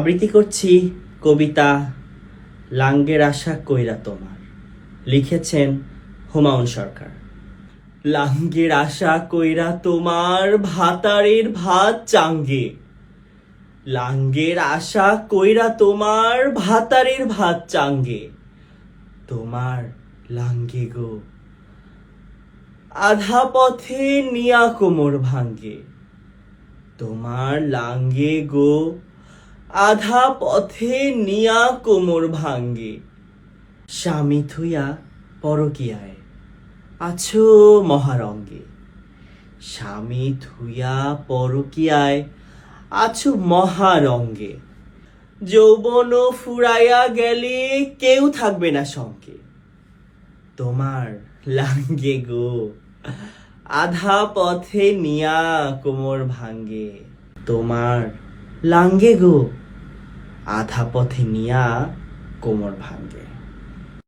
আবৃত্তি করছি কবিতা লাঙ্গের আশা কইরা তোমার, লিখেছেন হুমায়ুন সরকার। লাঙ্গের আশা কইরা তোমার ভাতারের ভাত চাঙ্গে, লাঙ্গের আশা কইরা তোমার ভাতারের ভাত চাঙ্গে, তোমার লাঙ্গে গো আধা পথে নিয়া কোমর ভাঙ্গে, তোমার লাঙ্গে গো আধা পথে নিয়া কোমর ভাঙ্গে। স্বামী থুইয়া পরকিয়ায় আছো মহারঙ্গে, স্বামী থুইয়া পরকিয়ায় আছো মহারঙ্গে। যৌবন ফুরাইয়া গেলে কেউ থাকবে না সঙ্গে, তোমার লাঙ্গে গো আধা পথে নিয়া কোমর ভাঙ্গে, তোমার লাঙ্গে গো আধা পথে নিয়া কোমর ভাঙ্গে।